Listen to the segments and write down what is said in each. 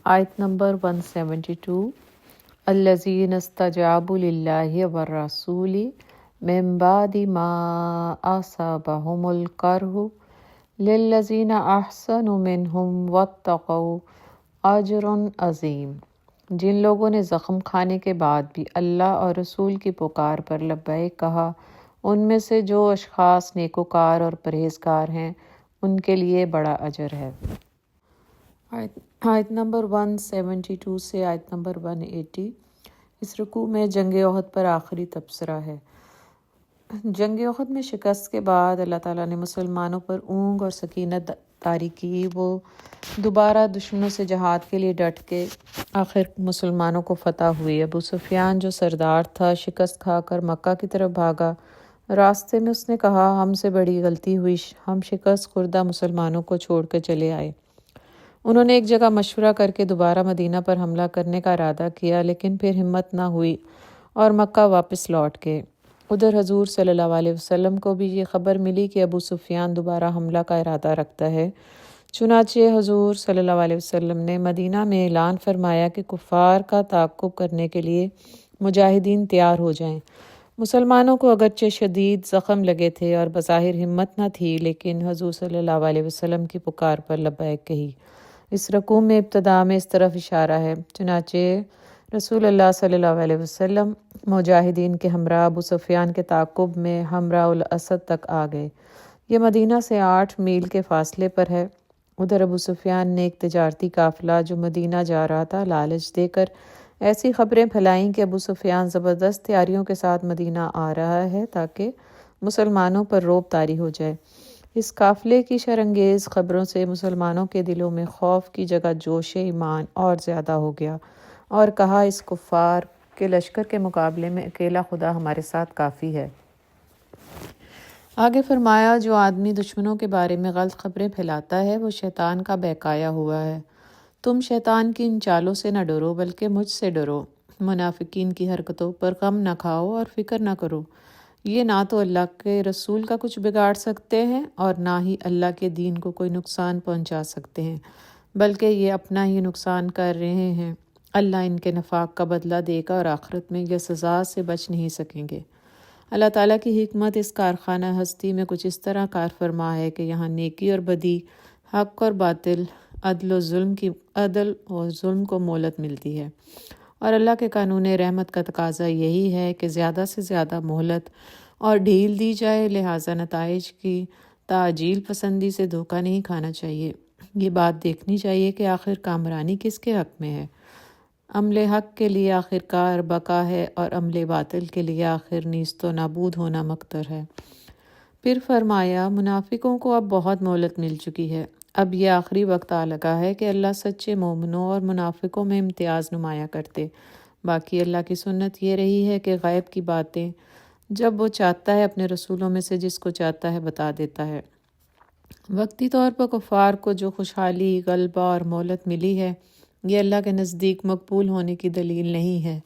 آیت نمبر 172 الذین استجابوا للہ والرسول من بعد ما اصابهم القرح للذین احسنوا منہم واتقوا اجر عظیم۔ جن لوگوں نے زخم کھانے کے بعد بھی اللہ اور رسول کی پکار پر لبیک کہا، ان میں سے جو اشخاص نیکوکار اور پرہیزگار ہیں ان کے لیے بڑا اجر ہے۔ آیت نمبر 172 سے آیت نمبر 180 اس رکوع میں جنگ احد پر آخری تبصرہ ہے۔ جنگ احد میں شکست کے بعد اللہ تعالیٰ نے مسلمانوں پر اونگ اور سکینت طاری کی۔ وہ دوبارہ دشمنوں سے جہاد کے لیے ڈٹ کے آخر مسلمانوں کو فتح ہوئی۔ ابو سفیان جو سردار تھا شکست کھا کر مکہ کی طرف بھاگا۔ راستے میں اس نے کہا، ہم سے بڑی غلطی ہوئی، ہم شکست خوردہ مسلمانوں کو چھوڑ کر چلے آئے۔ انہوں نے ایک جگہ مشورہ کر کے دوبارہ مدینہ پر حملہ کرنے کا ارادہ کیا، لیکن پھر ہمت نہ ہوئی اور مکہ واپس لوٹ گئے۔ ادھر حضور صلی اللہ علیہ وسلم کو بھی یہ خبر ملی کہ ابو سفیان دوبارہ حملہ کا ارادہ رکھتا ہے۔ چنانچہ حضور صلی اللہ علیہ وسلم نے مدینہ میں اعلان فرمایا کہ کفار کا تعاقب کرنے کے لیے مجاہدین تیار ہو جائیں۔ مسلمانوں کو اگرچہ شدید زخم لگے تھے اور بظاہر ہمت نہ تھی، لیکن حضور صلی اللہ علیہ وسلم کی پکار پر لبیک کہی۔ اس رکوع میں ابتدا میں اس طرف اشارہ ہے۔ چنانچہ رسول اللہ صلی اللہ علیہ وسلم مجاہدین کے ہمراہ ابو سفیان کے تعاقب میں حمراء الاسد تک آ گئے۔ یہ مدینہ سے 8 میل کے فاصلے پر ہے۔ ادھر ابو سفیان نے ایک تجارتی قافلہ جو مدینہ جا رہا تھا لالچ دے کر ایسی خبریں پھیلائیں کہ ابو سفیان زبردست تیاریوں کے ساتھ مدینہ آ رہا ہے تاکہ مسلمانوں پر رعب طاری ہو جائے۔ اس قافلے کی شرانگیز خبروں سے مسلمانوں کے دلوں میں خوف کی جگہ جوش ایمان اور زیادہ ہو گیا، اور کہا، اس کفار کے لشکر کے مقابلے میں اکیلا خدا ہمارے ساتھ کافی ہے۔ آگے فرمایا، جو آدمی دشمنوں کے بارے میں غلط خبریں پھیلاتا ہے وہ شیطان کا بہکایا ہوا ہے۔ تم شیطان کی ان چالوں سے نہ ڈرو بلکہ مجھ سے ڈرو۔ منافقین کی حرکتوں پر غم نہ کھاؤ اور فکر نہ کرو۔ یہ نہ تو اللہ کے رسول کا کچھ بگاڑ سکتے ہیں اور نہ ہی اللہ کے دین کو کوئی نقصان پہنچا سکتے ہیں، بلکہ یہ اپنا ہی نقصان کر رہے ہیں۔ اللہ ان کے نفاق کا بدلہ دے گا اور آخرت میں یہ سزا سے بچ نہیں سکیں گے۔ اللہ تعالیٰ کی حکمت اس کارخانہ ہستی میں کچھ اس طرح کار فرما ہے کہ یہاں نیکی اور بدی، حق اور باطل، عدل اور ظلم کو مہلت ملتی ہے، اور اللہ کے قانون رحمت کا تقاضا یہی ہے کہ زیادہ سے زیادہ مہلت اور ڈھیل دی جائے، لہٰذا نتائج کی تعجیل پسندی سے دھوکہ نہیں کھانا چاہیے۔ یہ بات دیکھنی چاہیے کہ آخر کامرانی کس کے حق میں ہے۔ عمل حق کے لیے آخر کار بقا ہے اور عمل باطل کے لیے آخر نیست و نابود ہونا مقدر ہے۔ پھر فرمایا، منافقوں کو اب بہت مہلت مل چکی ہے۔ اب یہ آخری وقت آ لگا ہے کہ اللہ سچے مومنوں اور منافقوں میں امتیاز نمایاں کرتے۔ باقی اللہ کی سنت یہ رہی ہے کہ غیب کی باتیں جب وہ چاہتا ہے اپنے رسولوں میں سے جس کو چاہتا ہے بتا دیتا ہے۔ وقتی طور پر کفار کو جو خوشحالی، غلبہ اور مہلت ملی ہے، یہ اللہ کے نزدیک مقبول ہونے کی دلیل نہیں ہے۔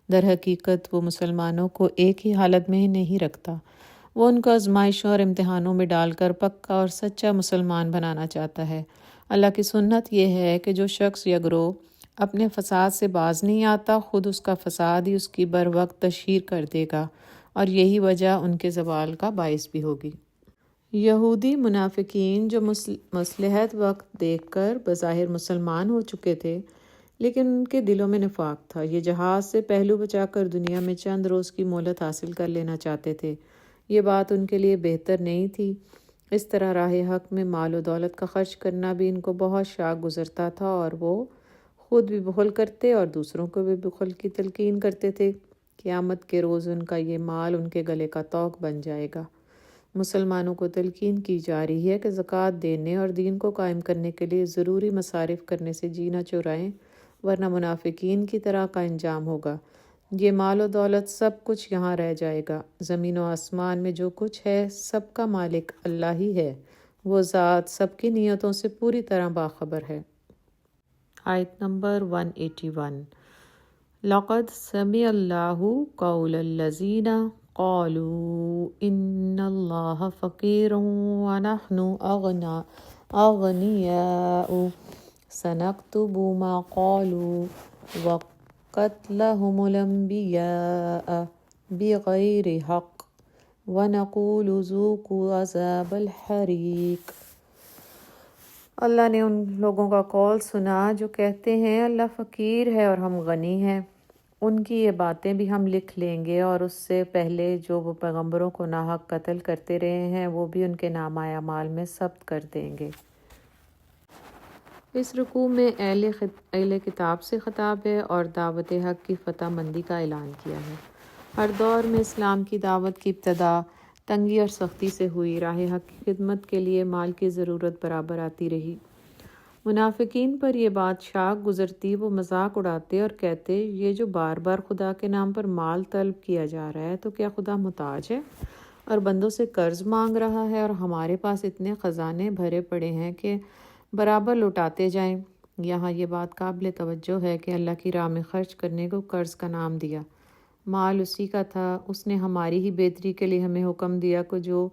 در حقیقت وہ مسلمانوں کو ایک ہی حالت میں ہی نہیں رکھتا، وہ ان کو آزمائشوں اور امتحانوں میں ڈال کر پکا اور سچا مسلمان بنانا چاہتا ہے۔ اللہ کی سنت یہ ہے کہ جو شخص یا گروہ اپنے فساد سے باز نہیں آتا، خود اس کا فساد ہی اس کی بر وقت تشہیر کر دے گا، اور یہی وجہ ان کے زوال کا باعث بھی ہوگی۔ یہودی منافقین جو مصلحت وقت دیکھ کر بظاہر مسلمان ہو چکے تھے، لیکن ان کے دلوں میں نفاق تھا۔ یہ جہاز سے پہلو بچا کر دنیا میں چند روز کی مہلت حاصل کر لینا چاہتے تھے۔ یہ بات ان کے لیے بہتر نہیں تھی۔ اس طرح راہ حق میں مال و دولت کا خرچ کرنا بھی ان کو بہت شاق گزرتا تھا، اور وہ خود بھی بخل کرتے اور دوسروں کو بھی بخل کی تلقین کرتے تھے۔ قیامت کے روز ان کا یہ مال ان کے گلے کا طوق بن جائے گا۔ مسلمانوں کو تلقین کی جا رہی ہے کہ زکوٰۃ دینے اور دین کو قائم کرنے کے لیے ضروری مصارف کرنے سے جی نہ چرائیں، ورنہ منافقین کی طرح کا انجام ہوگا۔ یہ مال و دولت سب کچھ یہاں رہ جائے گا۔ زمین و آسمان میں جو کچھ ہے سب کا مالک اللہ ہی ہے، وہ ذات سب کی نیتوں سے پوری طرح باخبر ہے۔ آیت نمبر 181 لَقَدْ سَمِعَ اللَّهُ قَوْلَ الَّذِينَ قَالُوا إِنَّ اللَّهَ فَقِيرٌ وَنَحْنُ أَغْنِيَاءُ سنكتب ما قالوا وقتلهم الأنبياء بغير حق ونقول ذوقوا عذاب الحریق۔ اللہ نے ان لوگوں کا قول سنا جو کہتے ہیں اللہ فقیر ہے اور ہم غنی ہیں، ان کی یہ باتیں بھی ہم لکھ لیں گے، اور اس سے پہلے جو وہ پیغمبروں کو ناحق قتل کرتے رہے ہیں وہ بھی ان کے نامہ اعمال میں ثبت کر دیں گے۔ اس رکوع میں اہل کتاب سے خطاب ہے اور دعوت حق کی فتح مندی کا اعلان کیا ہے۔ ہر دور میں اسلام کی دعوت کی ابتدا تنگی اور سختی سے ہوئی۔ راہ حق کی خدمت کے لیے مال کی ضرورت برابر آتی رہی۔ منافقین پر یہ بات شاق گزرتی، وہ مذاق اڑاتے اور کہتے یہ جو بار بار خدا کے نام پر مال طلب کیا جا رہا ہے تو کیا خدا محتاج ہے اور بندوں سے قرض مانگ رہا ہے، اور ہمارے پاس اتنے خزانے بھرے پڑے ہیں کہ برابر لوٹاتے جائیں۔ یہاں یہ بات قابل توجہ ہے کہ اللہ کی راہ میں خرچ کرنے کو قرض کا نام دیا۔ مال اسی کا تھا، اس نے ہماری ہی بہتری کے لیے ہمیں حکم دیا کہ جو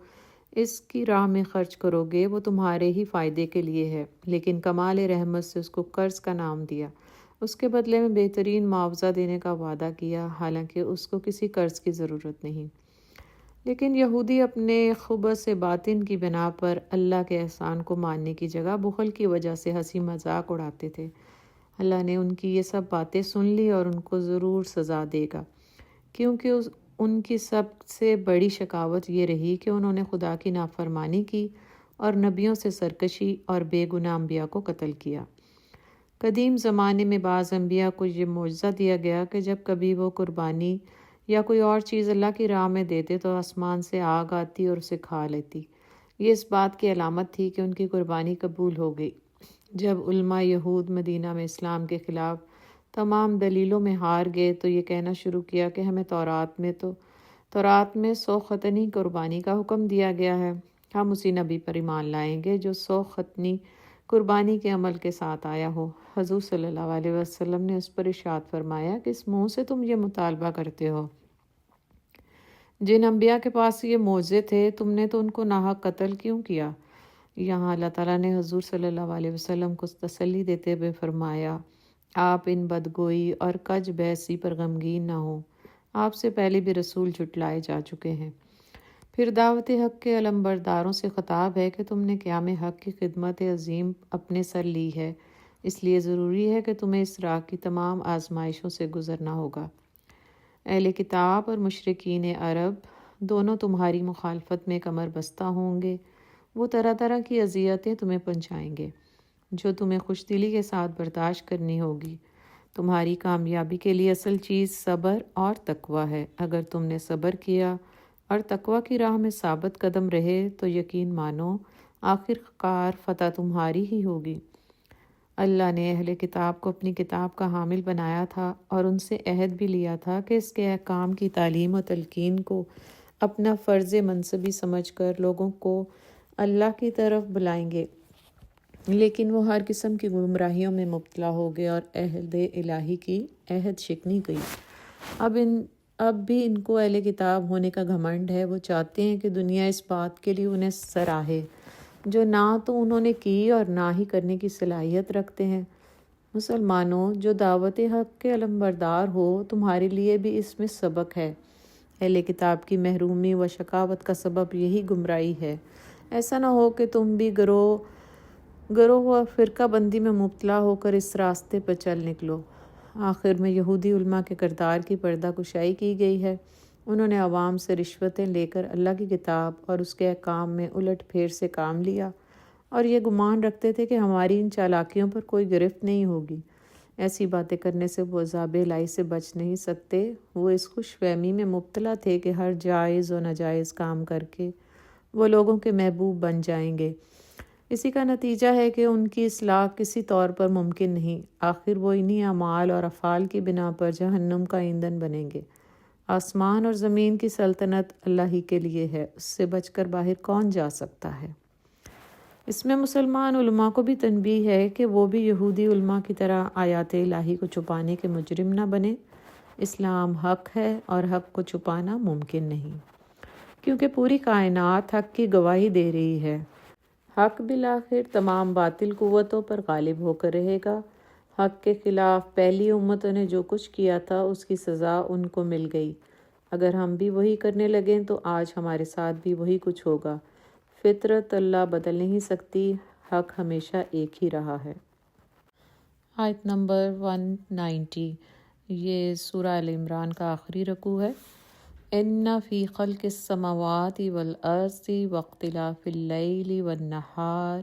اس کی راہ میں خرچ کرو گے وہ تمہارے ہی فائدے کے لیے ہے، لیکن کمال رحمت سے اس کو قرض کا نام دیا، اس کے بدلے میں بہترین معاوضہ دینے کا وعدہ کیا، حالانکہ اس کو کسی قرض کی ضرورت نہیں۔ لیکن یہودی اپنے خبث باطن کی بنا پر اللہ کے احسان کو ماننے کی جگہ بخل کی وجہ سے ہنسی مذاق اڑاتے تھے۔ اللہ نے ان کی یہ سب باتیں سن لی اور ان کو ضرور سزا دے گا، کیونکہ ان کی سب سے بڑی شکاوت یہ رہی کہ انہوں نے خدا کی نافرمانی کی اور نبیوں سے سرکشی اور بے گناہ انبیاء کو قتل کیا۔ قدیم زمانے میں بعض انبیاء کو یہ معجزہ دیا گیا کہ جب کبھی وہ قربانی یا کوئی اور چیز اللہ کی راہ میں دیتے تو آسمان سے آگ آتی اور اسے کھا لیتی۔ یہ اس بات کی علامت تھی کہ ان کی قربانی قبول ہو گئی۔ جب علماء یہود مدینہ میں اسلام کے خلاف تمام دلیلوں میں ہار گئے تو یہ کہنا شروع کیا کہ ہمیں تورات میں 100 ختنی قربانی کا حکم دیا گیا ہے، ہم اسی نبی پر ایمان لائیں گے جو 100 ختنی قربانی کے عمل کے ساتھ آیا ہو۔ حضور صلی اللہ علیہ وسلم نے اس پر ارشاد فرمایا کہ اس منہ سے تم یہ مطالبہ کرتے ہو؟ جن انبیاء کے پاس یہ معجزے تھے تم نے تو ان کو ناحق قتل کیوں کیا؟ یہاں اللہ تعالیٰ نے حضور صلی اللہ علیہ وسلم کو تسلی دیتے ہوئے فرمایا، آپ ان بدگوئی اور کج بحثی پر غمگین نہ ہوں، آپ سے پہلے بھی رسول جھٹلائے جا چکے ہیں۔ پھر دعوت حق کے علمبرداروں سے خطاب ہے کہ تم نے قیام حق کی خدمت عظیم اپنے سر لی ہے، اس لیے ضروری ہے کہ تمہیں اس راہ کی تمام آزمائشوں سے گزرنا ہوگا۔ اہل کتاب اور مشرکین عرب دونوں تمہاری مخالفت میں کمر بستہ ہوں گے، وہ طرح طرح کی اذیتیں تمہیں پہنچائیں گے جو تمہیں خوش دلی کے ساتھ برداشت کرنی ہوگی۔ تمہاری کامیابی کے لیے اصل چیز صبر اور تقوی ہے۔ اگر تم نے صبر کیا اور تقوی کی راہ میں ثابت قدم رہے تو یقین مانو آخر کار فتح تمہاری ہی ہوگی۔ اللہ نے اہل کتاب کو اپنی کتاب کا حامل بنایا تھا اور ان سے عہد بھی لیا تھا کہ اس کے احکام کی تعلیم و تلقین کو اپنا فرض منصبی سمجھ کر لوگوں کو اللہ کی طرف بلائیں گے، لیکن وہ ہر قسم کی گمراہیوں میں مبتلا ہو گئے اور عہد الہی کی عہد شکنی گئی۔ اب بھی ان کو اہل کتاب ہونے کا گھمنڈ ہے۔ وہ چاہتے ہیں کہ دنیا اس بات کے لیے انہیں سراہے جو نہ تو انہوں نے کی اور نہ ہی کرنے کی صلاحیت رکھتے ہیں۔ مسلمانوں، جو دعوت حق کے علمبردار ہو، تمہارے لیے بھی اس میں سبق ہے۔ اہل کتاب کی محرومی و شقاوت کا سبب یہی گمراہی ہے۔ ایسا نہ ہو کہ تم بھی گروہ و فرقہ بندی میں مبتلا ہو کر اس راستے پر چل نکلو۔ آخر میں یہودی علماء کے کردار کی پردہ کشائی کی گئی ہے۔ انہوں نے عوام سے رشوتیں لے کر اللہ کی کتاب اور اس کے احکام میں الٹ پھیر سے کام لیا اور یہ گمان رکھتے تھے کہ ہماری ان چالاکیوں پر کوئی گرفت نہیں ہوگی۔ ایسی باتیں کرنے سے وہ عذاب الہی سے بچ نہیں سکتے۔ وہ اس خوش فہمی میں مبتلا تھے کہ ہر جائز و ناجائز کام کر کے وہ لوگوں کے محبوب بن جائیں گے۔ اسی کا نتیجہ ہے کہ ان کی اصلاح کسی طور پر ممکن نہیں۔ آخر وہ انہی اعمال اور افعال کی بنا پر جہنم کا ایندھن بنیں گے۔ آسمان اور زمین کی سلطنت اللہ ہی کے لیے ہے، اس سے بچ کر باہر کون جا سکتا ہے؟ اس میں مسلمان علماء کو بھی تنبیہ ہے کہ وہ بھی یہودی علماء کی طرح آیات الہی کو چھپانے کے مجرم نہ بنے۔ اسلام حق ہے اور حق کو چھپانا ممکن نہیں، کیونکہ پوری کائنات حق کی گواہی دے رہی ہے۔ حق بالآخر تمام باطل قوتوں پر غالب ہو کر رہے گا۔ حق کے خلاف پہلی امتوں نے جو کچھ کیا تھا اس کی سزا ان کو مل گئی۔ اگر ہم بھی وہی کرنے لگیں تو آج ہمارے ساتھ بھی وہی کچھ ہوگا۔ فطرت اللہ بدل نہیں سکتی، حق ہمیشہ ایک ہی رہا ہے۔ آیت نمبر 190، یہ سورہ ال عمران کا آخری رکوع ہے۔ ان فی خلق السماوات والارض واختلاف اللیل والنہار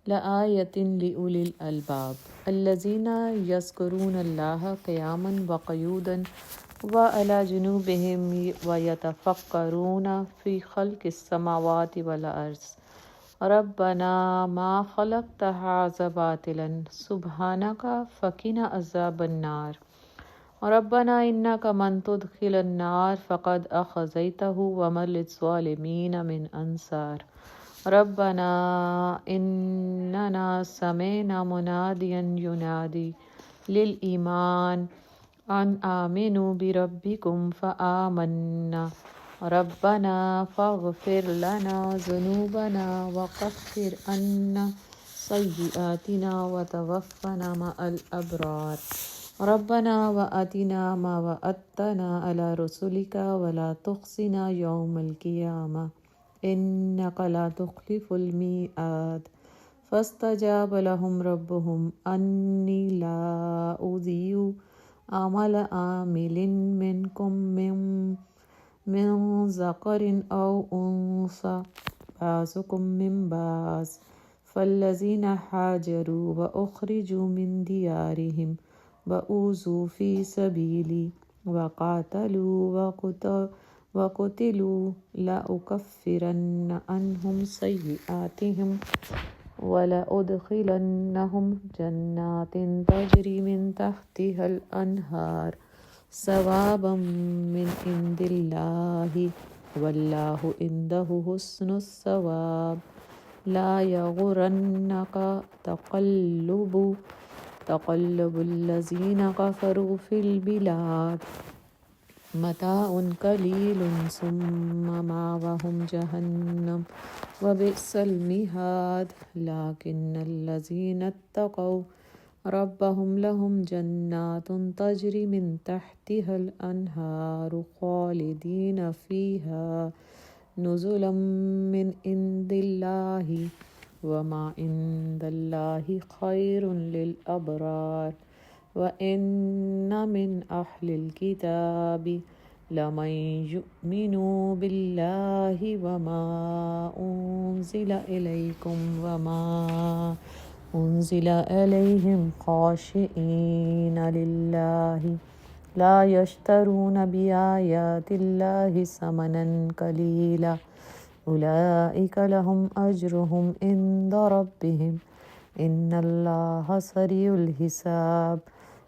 لآیۃ لأولی الالباب الذین یذکرون اللہ قیاما وقعودا وعلی جنوبہم ویتفکرون فی خلق السماوات والارض ربنا ما خلقت ھذا باطلا سبحانک فقنا عذاب النار ربنا انک من تدخل النار فقد اخزیتہ وما للظالمین من انصار ربنا اننا سمعنا منادیا ینادی للایمان ان آمنوا بربکم فآمنا ربنا فاغفر لنا ذنوبنا وکفر عنا سیئاتنا وتوفنا مع الابرار ربنا وآتنا ما وعدتنا على رسلك ولا تخزنا يوم القيامة إنك لا تخلف الميعاد فاستجاب لهم ربهم أني لا أضيع عمل عامل منكم من ذكر أو أنثى بعضكم من بعض فالذين هاجروا وأخرجوا من ديارهم وأوذوا في سبيلي وقتلوا لأكفرن عنهم سيئاتهم ولأدخلنهم جنات تجري من تحتها الأنهار ثوابا من عند الله والله عنده حسن الثواب لا يغرنك تقلب الذين كفروا في البلاد متاع قليل ثم مأواهم جهنم وبئس المهاد لكن الذين اتقوا ربهم لهم جنات تجري من تحتها الأنهار خالدين فيها نزلا من عند الله وما عند الله خير للأبرار وإن من أهل الكتاب لمن يؤمن بالله وما أنزل إليكم وما أنزل إليهم خاشعين لله لا يشترون بآيات الله ثمنا قليلا أولئك لهم أجرهم عند ربهم إن الله سريع الحساب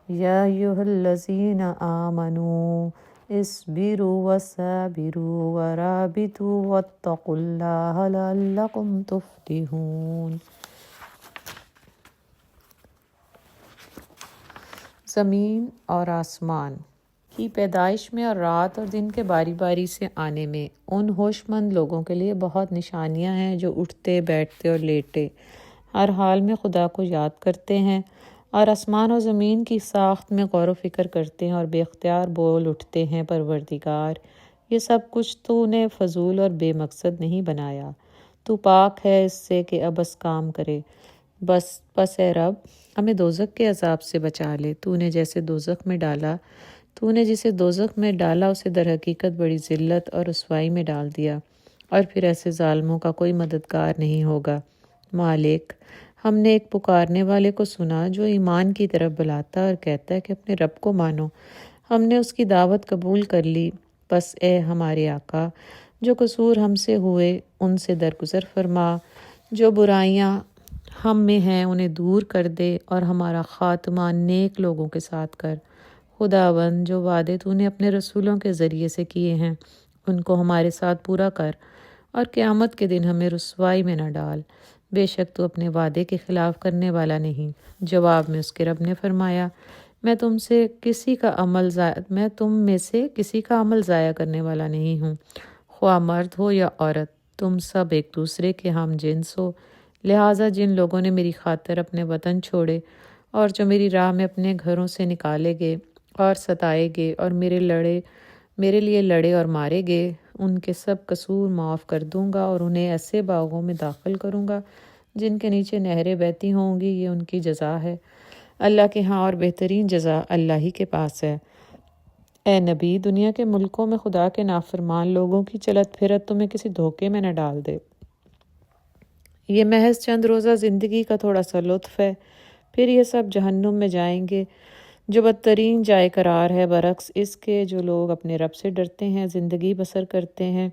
يا أيها الذين آمنوا اصبروا وصابروا ورابطوا واتقوا الله لعلكم تفلحون۔ زمین اور آسمان کی پیدائش میں اور رات اور دن کے باری باری سے آنے میں ان ہوش مند لوگوں کے لیے بہت نشانیاں ہیں جو اٹھتے بیٹھتے اور لیٹے ہر حال میں خدا کو یاد کرتے ہیں اور آسمان اور زمین کی ساخت میں غور و فکر کرتے ہیں اور بے اختیار بول اٹھتے ہیں پروردگار یہ سب کچھ تو نے فضول اور بے مقصد نہیں بنایا، تو پاک ہے اس سے کہ عبث کام کرے۔ بس اے رب ہمیں دوزخ کے عذاب سے بچا لے، تو نے جسے دوزخ میں ڈالا اسے در حقیقت بڑی ذلت اور رسوائی میں ڈال دیا، اور پھر ایسے ظالموں کا کوئی مددگار نہیں ہوگا۔ مالک ہم نے ایک پکارنے والے کو سنا جو ایمان کی طرف بلاتا اور کہتا ہے کہ اپنے رب کو مانو، ہم نے اس کی دعوت قبول کر لی۔ بس اے ہمارے آقا جو قصور ہم سے ہوئے ان سے درگزر فرما، جو برائیاں ہم میں ہیں انہیں دور کر دے اور ہمارا خاتمہ نیک لوگوں کے ساتھ کر۔ خداوند جو وعدے تو نے اپنے رسولوں کے ذریعے سے کیے ہیں ان کو ہمارے ساتھ پورا کر، اور قیامت کے دن ہمیں رسوائی میں نہ ڈال، بے شک تو اپنے وعدے کے خلاف کرنے والا نہیں۔ جواب میں اس کے رب نے فرمایا، میں تم میں سے کسی کا عمل ضائع کرنے والا نہیں ہوں، خواہ مرد ہو یا عورت، تم سب ایک دوسرے کے ہم جنس ہو، لہٰذا جن لوگوں نے میری خاطر اپنے وطن چھوڑے اور جو میری راہ میں اپنے گھروں سے نکالے گئے اور ستائے گئے اور میرے لیے لڑے اور مارے گئے، ان کے سب قصور معاف کر دوں گا اور انہیں ایسے باغوں میں داخل کروں گا جن کے نیچے نہریں بہتی ہوں گی۔ یہ ان کی جزا ہے اللہ کے ہاں، اور بہترین جزا اللہ ہی کے پاس ہے۔ اے نبی، دنیا کے ملکوں میں خدا کے نافرمان لوگوں کی چلت پھرت تمہیں کسی دھوکے میں نہ ڈال دے۔ یہ محض چند روزہ زندگی کا تھوڑا سا لطف ہے، پھر یہ سب جہنم میں جائیں گے جو بدترین جائے قرار ہے۔ برعکس اس کے جو لوگ اپنے رب سے ڈرتے ہیں، زندگی بسر کرتے ہیں،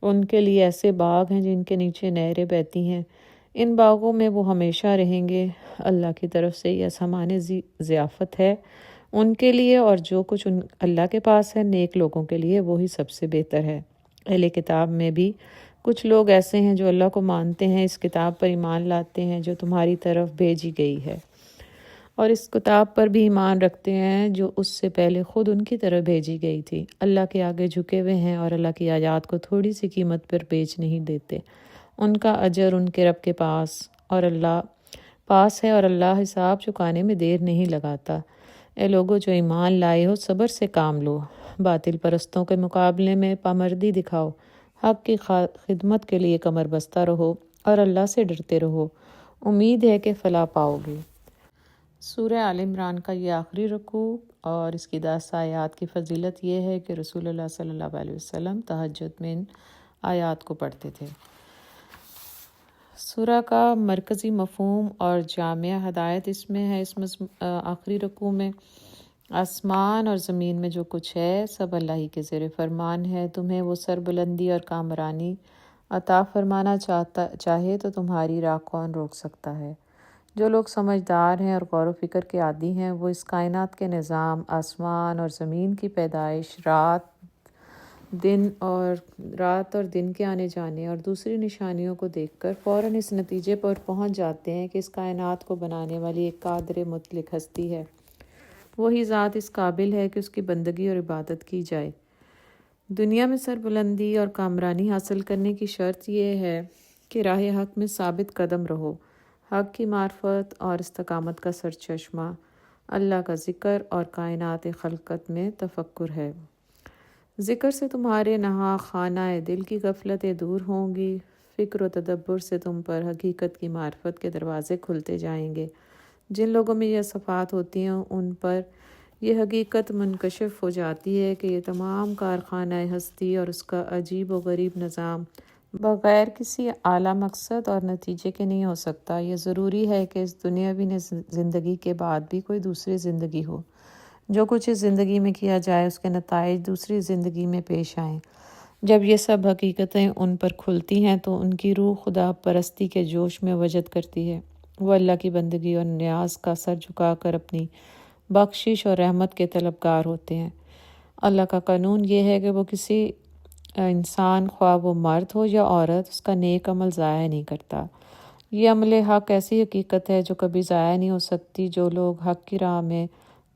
ان کے لیے ایسے باغ ہیں جن کے نیچے نہریں بہتی ہیں، ان باغوں میں وہ ہمیشہ رہیں گے۔ اللہ کی طرف سے یہ سامان ضیافت ہے ان کے لیے، اور جو کچھ اللہ کے پاس ہے نیک لوگوں کے لیے وہی سب سے بہتر ہے۔ اہل کتاب میں بھی کچھ لوگ ایسے ہیں جو اللہ کو مانتے ہیں، اس کتاب پر ایمان لاتے ہیں جو تمہاری طرف بھیجی گئی ہے، اور اس کتاب پر بھی ایمان رکھتے ہیں جو اس سے پہلے خود ان کی طرف بھیجی گئی تھی۔ اللہ کے آگے جھکے ہوئے ہیں اور اللہ کی آیات کو تھوڑی سی قیمت پر بیچ نہیں دیتے۔ ان کا اجر ان کے رب کے پاس ہے، اور اللہ حساب چکانے میں دیر نہیں لگاتا۔ اے لوگو جو ایمان لائے ہو، صبر سے کام لو، باطل پرستوں کے مقابلے میں پامردی دکھاؤ، حق کی خدمت کے لیے کمر بستہ رہو اور اللہ سے ڈرتے رہو، امید ہے کہ فلاح پاؤ گے۔ سورہ آل عمران کا یہ آخری رکوع اور اس کی 10 آیات کی فضیلت یہ ہے کہ رسول اللہ صلی اللہ علیہ وسلم تہجد میں ان آیات کو پڑھتے تھے۔ سورہ کا مرکزی مفہوم اور جامع ہدایت اس میں ہے۔ آخری رکوع میں آسمان اور زمین میں جو کچھ ہے سب اللہ ہی کے زیر فرمان ہے۔ تمہیں وہ سربلندی اور کامرانی عطا فرمانا چاہے تو تمہاری راہ کون روک سکتا ہے؟ جو لوگ سمجھدار ہیں اور غور و فکر کے عادی ہیں وہ اس کائنات کے نظام، آسمان اور زمین کی پیدائش، رات اور دن کے آنے جانے اور دوسری نشانیوں کو دیکھ کر فوراً اس نتیجے پر پہنچ جاتے ہیں کہ اس کائنات کو بنانے والی ایک قادر مطلق ہستی ہے۔ وہی ذات اس قابل ہے کہ اس کی بندگی اور عبادت کی جائے۔ دنیا میں سربلندی اور کامرانی حاصل کرنے کی شرط یہ ہے کہ راہ حق میں ثابت قدم رہو۔ حق کی معرفت اور استقامت کا سرچشمہ اللہ کا ذکر اور کائنات خلقت میں تفکر ہے۔ ذکر سے تمہارے نہا خانہ دل کی غفلتیں دور ہوں گی، فکر و تدبر سے تم پر حقیقت کی معرفت کے دروازے کھلتے جائیں گے۔ جن لوگوں میں یہ صفات ہوتی ہیں ان پر یہ حقیقت منکشف ہو جاتی ہے کہ یہ تمام کارخانہ ہستی اور اس کا عجیب و غریب نظام بغیر کسی اعلیٰ مقصد اور نتیجے کے نہیں ہو سکتا۔ یہ ضروری ہے کہ اس دنیاوی زندگی کے بعد بھی کوئی دوسری زندگی ہو۔ جو کچھ اس زندگی میں کیا جائے اس کے نتائج دوسری زندگی میں پیش آئیں۔ جب یہ سب حقیقتیں ان پر کھلتی ہیں تو ان کی روح خدا پرستی کے جوش میں وجد کرتی ہے۔ وہ اللہ کی بندگی اور نیاز کا سر جھکا کر اپنی بخشش اور رحمت کے طلبگار ہوتے ہیں۔ اللہ کا قانون یہ ہے کہ وہ کسی انسان، خواہ وہ مرد ہو یا عورت، اس کا نیک عمل ضائع نہیں کرتا۔ یہ عمل حق ایسی حقیقت ہے جو کبھی ضائع نہیں ہو سکتی۔ جو لوگ حق کی راہ میں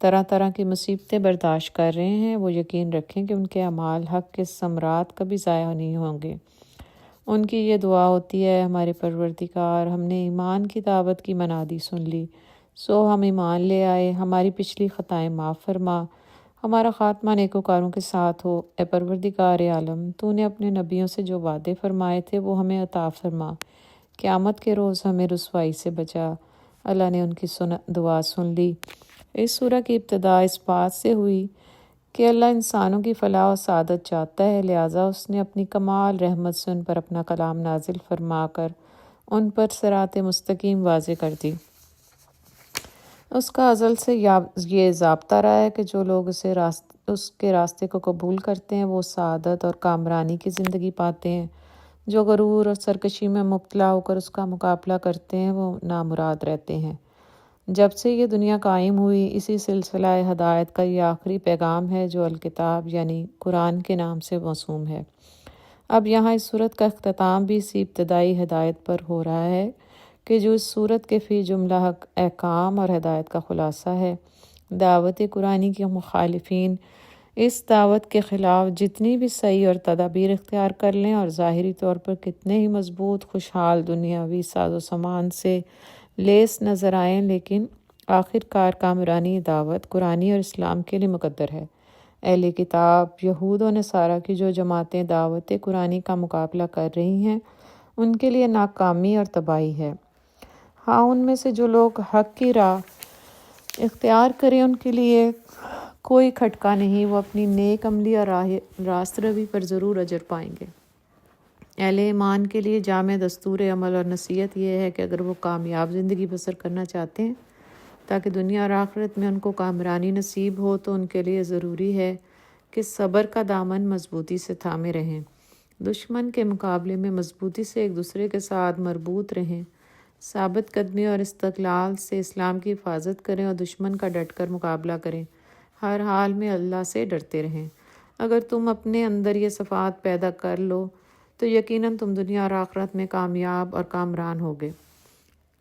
طرح طرح کی مصیبتیں برداشت کر رہے ہیں وہ یقین رکھیں کہ ان کے اعمال حق کے ثمرات کبھی ضائع نہیں ہوں گے۔ ان کی یہ دعا ہوتی ہے: ہمارے پروردگار، ہم نے ایمان کی دعوت کی منادی سن لی، سو ہم ایمان لے آئے، ہماری پچھلی خطائیں معاف فرما، ہمارا خاتمہ نیکوکاروں کے ساتھ ہو۔ اے پروردگار عالم، تو نے اپنے نبیوں سے جو وعدے فرمائے تھے وہ ہمیں عطا فرما، قیامت کے روز ہمیں رسوائی سے بچا۔ اللہ نے ان کی دعا سن لی۔ اس سورہ کی ابتدا اس بات سے ہوئی کہ اللہ انسانوں کی فلاح و سعادت چاہتا ہے، لہٰذا اس نے اپنی کمال رحمت سے ان پر اپنا کلام نازل فرما کر ان پر صراط مستقیم واضح کر دی۔ اس کا ازل سے یہ ضابطہ رہا ہے کہ جو لوگ اس کے راستے کو قبول کرتے ہیں وہ سعادت اور کامرانی کی زندگی پاتے ہیں۔ جو غرور اور سرکشی میں مبتلا ہو کر اس کا مقابلہ کرتے ہیں وہ نامراد رہتے ہیں۔ جب سے یہ دنیا قائم ہوئی اسی سلسلہ ہدایت کا یہ آخری پیغام ہے جو الکتاب یعنی قرآن کے نام سے موسوم ہے۔ اب یہاں اس صورت کا اختتام بھی اسی ابتدائی ہدایت پر ہو رہا ہے کہ جو اس صورت کے فی جملہ احکام اور ہدایت کا خلاصہ ہے۔ دعوت قرآنی کے مخالفین اس دعوت کے خلاف جتنی بھی صحیح اور تدابیر اختیار کر لیں اور ظاہری طور پر کتنے ہی مضبوط خوشحال دنیاوی ساز و سامان سے لیس نظر آئیں، لیکن آخر کار کامرانی دعوت قرآنی اور اسلام کے لیے مقدر ہے۔ اہل کتاب، یہود و نصارہ کی جو جماعتیں دعوت قرآنی کا مقابلہ کر رہی ہیں، ان کے لیے ناکامی اور تباہی ہے۔ ہاں، ان میں سے جو لوگ حق کی راہ اختیار کریں ان کے لیے کوئی کھٹکا نہیں، وہ اپنی نیک عملی اور راست روی پر ضرور اجر پائیں گے۔ اہل ایمان کے لیے جامع دستور عمل اور نصیحت یہ ہے کہ اگر وہ کامیاب زندگی بسر کرنا چاہتے ہیں تاکہ دنیا اور آخرت میں ان کو کامرانی نصیب ہو، تو ان کے لیے ضروری ہے کہ صبر کا دامن مضبوطی سے تھامے رہیں، دشمن کے مقابلے میں مضبوطی سے ایک دوسرے کے ساتھ مربوط رہیں، ثابت قدمی اور استقلال سے اسلام کی حفاظت کریں اور دشمن کا ڈٹ کر مقابلہ کریں، ہر حال میں اللہ سے ڈرتے رہیں۔ اگر تم اپنے اندر یہ صفات پیدا کر لو تو یقیناً تم دنیا اور آخرت میں کامیاب اور کامران ہوگے۔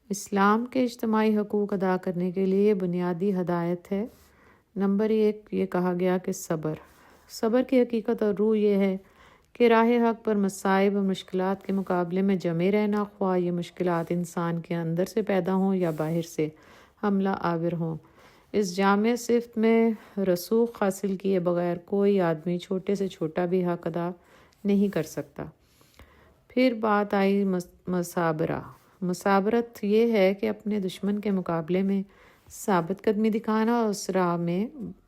اسلام کے اجتماعی حقوق ادا کرنے کے لیے یہ بنیادی ہدایت ہے۔ نمبر 1، یہ کہا گیا کہ صبر کی حقیقت اور روح یہ ہے کہ راہ حق پر مصائب اور مشکلات کے مقابلے میں جمے رہنا، خواہ یہ مشکلات انسان کے اندر سے پیدا ہوں یا باہر سے حملہ آور ہوں۔ اس جامع صفت میں رسوخ حاصل کیے بغیر کوئی آدمی چھوٹے سے چھوٹا بھی حق ادا نہیں کر سکتا۔ پھر بات آئی مثابرت یہ ہے کہ اپنے دشمن کے مقابلے میں ثابت قدمی دکھانا اور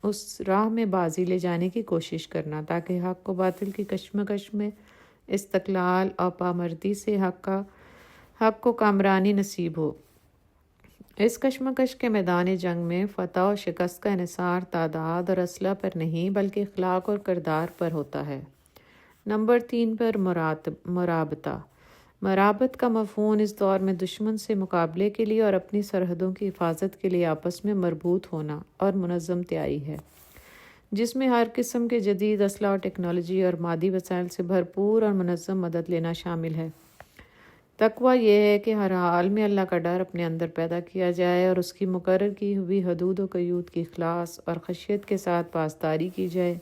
اس راہ میں بازی لے جانے کی کوشش کرنا تاکہ حق و باطل کی کشمکش میں استقلال اور پامردی سے حق کو کامرانی نصیب ہو۔ اس کشمکش کے میدان جنگ میں فتح و شکست کا انحصار تعداد اور اسلحہ پر نہیں بلکہ اخلاق اور کردار پر ہوتا ہے۔ نمبر 3 پر مرابط کا مفہوم اس دور میں دشمن سے مقابلے کے لیے اور اپنی سرحدوں کی حفاظت کے لیے آپس میں مربوط ہونا اور منظم تیاری ہے، جس میں ہر قسم کے جدید اسلحہ اور ٹیکنالوجی اور مادی وسائل سے بھرپور اور منظم مدد لینا شامل ہے۔ تقویٰ یہ ہے کہ ہر حال میں اللہ کا ڈر اپنے اندر پیدا کیا جائے اور اس کی مقرر کی ہوئی حدود و قیود کی اخلاص اور خشیت کے ساتھ پاسداری کی جائے۔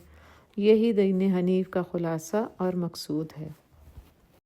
یہی دین حنیف کا خلاصہ اور مقصود ہے۔